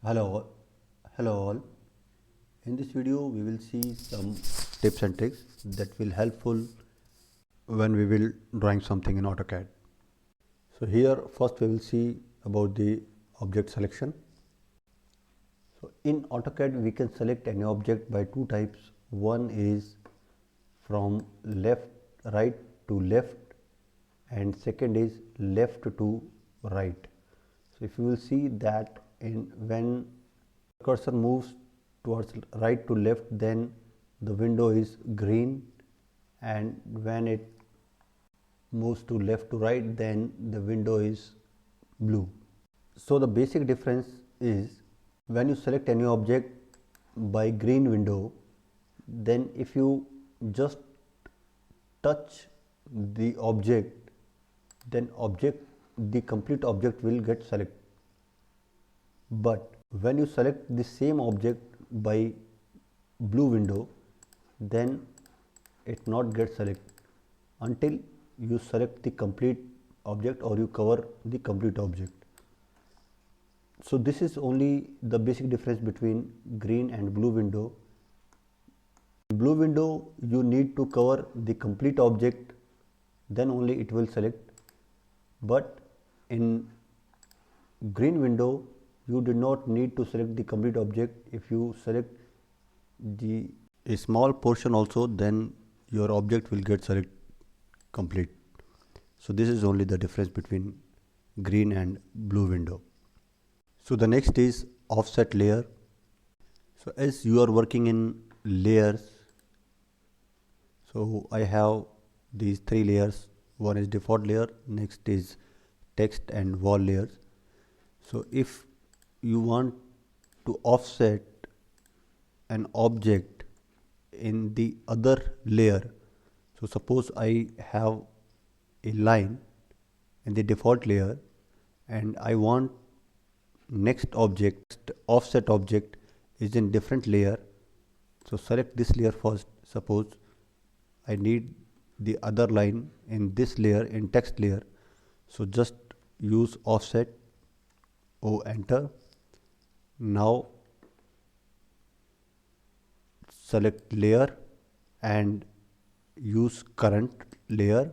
Hello all. Hello all. In this video we will see some tips and tricks that will helpful when we will drawing something in AutoCAD. So here first we will see about the object selection. So in AutoCAD we can select any object by two types. One is from right to left, and second is left to right. So if you will see that when cursor moves towards right to left, then the window is green, and when it moves to left to right, then the window is blue. So the basic difference is when you select any object by green window, then if you just touch the object, then the complete object will get selected. But when you select the same object by blue window, then it not get selected until you select the complete object or you cover the complete object. So this is only the basic difference between green and blue window. In blue window you need to cover the complete object, then only it will select. But in green window you do not need to select the complete object. If you select a small portion also, then your object will get select complete. So this is only the difference between green and blue window. So the next is offset layer. So as you are working in layers, so I have these three layers. One is default layer, next is text and wall layers. So if you want to offset an object in the other layer, so suppose I have a line in the default layer and I want next object, offset object is in different layer. So select this layer first. Suppose I need the other line in this layer, in text layer. So just use offset, enter. Now select layer and use current layer,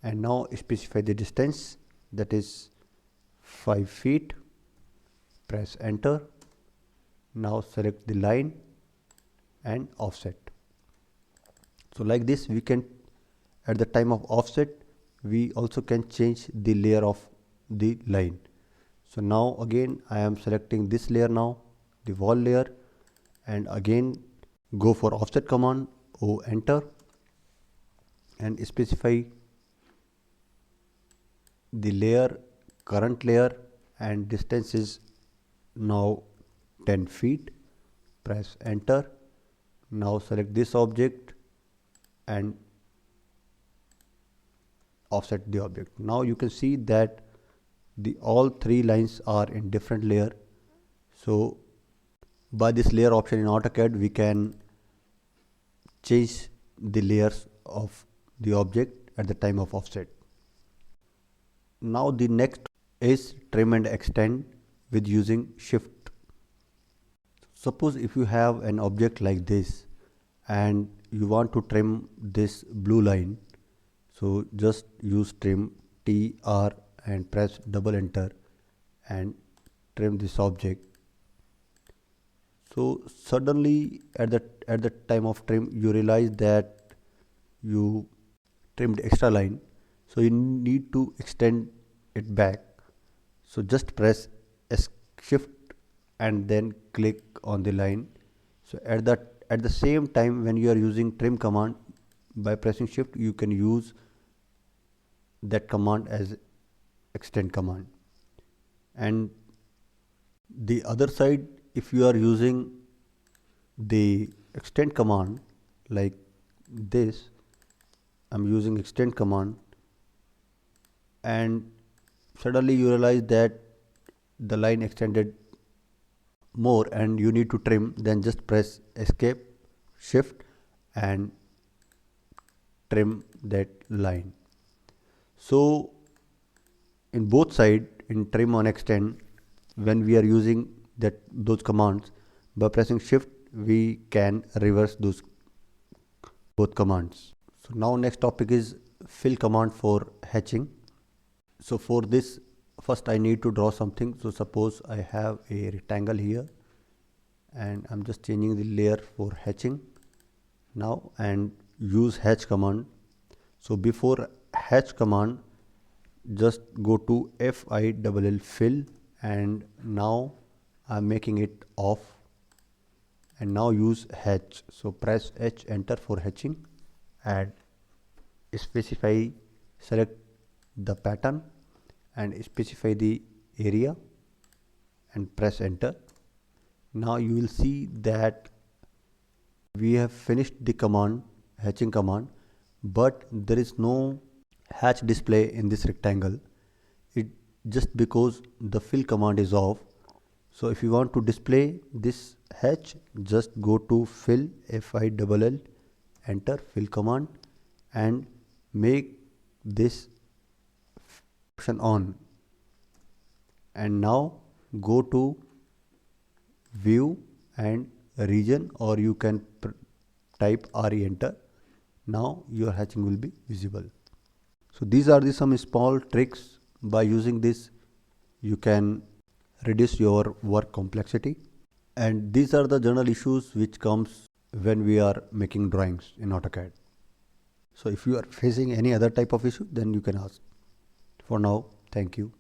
and now specify the distance, that is 5 feet. Press enter. Now select the line and offset. So like this we can, at the time of offset, we also can change the layer of the line. So now again I am selecting this layer now, the wall layer, and again go for offset command, enter, and specify the layer, current layer, and distance is now 10 feet. Press enter. Now select this object and offset the object. Now you can see that all three lines are in different layer. So by this layer option in AutoCAD we can change the layers of the object at the time of offset. Now the next is trim and extend with using shift. Suppose if you have an object like this and you want to trim this blue line, so just use trim, TR, and press double enter and trim this object. So suddenly at the time of trim you realize that you trimmed extra line, so you need to extend it back. So just press shift and then click on the line. So at the same time when you are using trim command, by pressing shift you can use that command as extend command. And the other side, if you are using the extend command like this, I'm using extend command, and suddenly you realize that the line extended more and you need to trim, then just press escape, shift, and trim that line. So in both side, in trim and extend, when we are using those commands, by pressing shift we can reverse those both commands. So now next topic is fill command for hatching. So for this, first I need to draw something. So suppose I have a rectangle here and I'm just changing the layer for hatching now and use hatch command. So before hatch command, just go to FILL fill, and now I'm making it off, and now use hatch. So press H, enter for hatching, and specify, select the pattern and specify the area and press enter. Now you will see that we have finished the command, hatching command, but there is no hatch display in this rectangle. It just because the fill command is off. So if you want to display this hatch, just go to fill, FILL, enter fill command and make this option on. And now go to view and region, or you can type RE, enter. Now your hatching will be visible. So these are some small tricks. By using this you can reduce your work complexity, and these are the general issues which comes when we are making drawings in AutoCAD. So if you are facing any other type of issue, then you can ask. For now, thank you.